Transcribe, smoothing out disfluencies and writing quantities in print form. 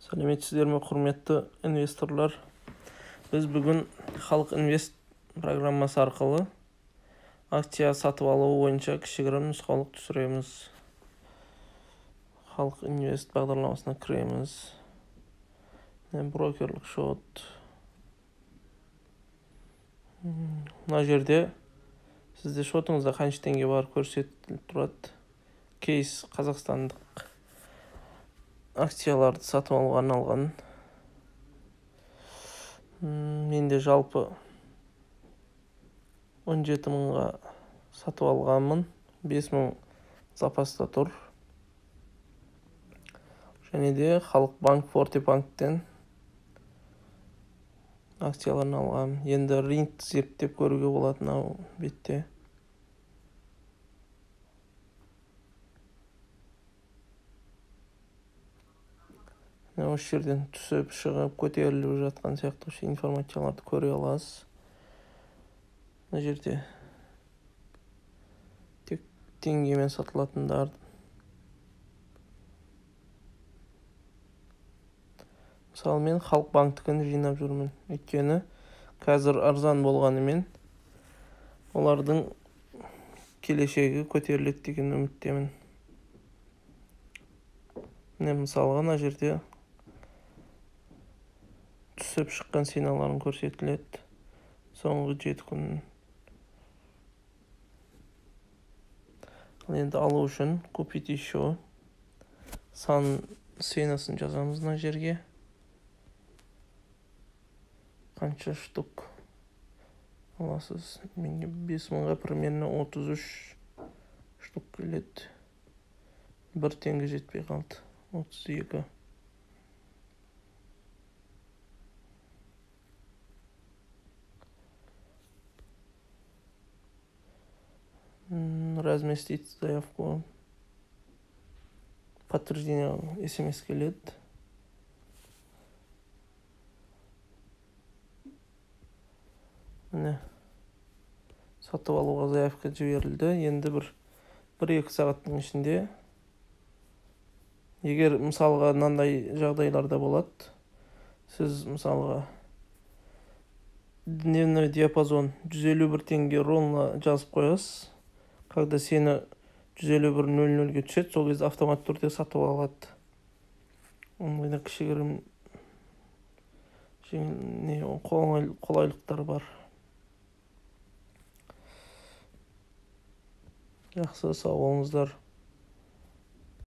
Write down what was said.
Сәлеметсіздер ме, құрметті инвесторлар? Біз бүгін Халық Инвест программасы арқылы акция сатып алу бойынша кішігірім нұсқаулық түсіреміз. Халық Инвест бағдарламасына кіреміз. Брокерлік шот. Мына жерде сізде шотыңызда қанша теңге бар көрсетіліп тұрады. Кейс қазақстандық акцияларды сатып алуға арналған. Менде жалпы 17 мыңға сатып алғанмын. 5 мың запаста тұр. Және де Халық банк, Форте банктен акцияларын алғам. Енді рынок зерттеп көруге болады мынау бетте. Осы жерден түсіп, шығып, көтеріліп жатқан сияқты информацияларды көре аласыз. Мына жерде тек теңгемен сатылатындар. Мысалы, мен Халық банктікін жинап жүрмін. Өйткені қазір арзан болғанымен олардың келешегі көтеріледі деген үміттемін. Мысалға, мына жерде түсіп шыққан сигналдарын көрсетіледі. Соңғы 7 күн. Енді алу үшін купить еще ценасын жазамыз мына жерге. Қанша штук аласыз? Менде 5 мыңға примерно 33 штук келеді. 1 теңге жетпей қалды. 32. Разместить заявку. Подтверждение SMS келеді. Міне, сатып алуға заявка жіберілді. Енді 1-2 сағаттың ішінде, егер мысалға мынандай жағдайларда болады, сіз мысалға дневной диапазон 151 теңге ровно жазып қоясыз. Когда сені 151.00-ге түседі, сол кезде автомат түрде сатып алады. Онда кішігірім қолайлықтар бар. Жақсы, сау болыңыздар.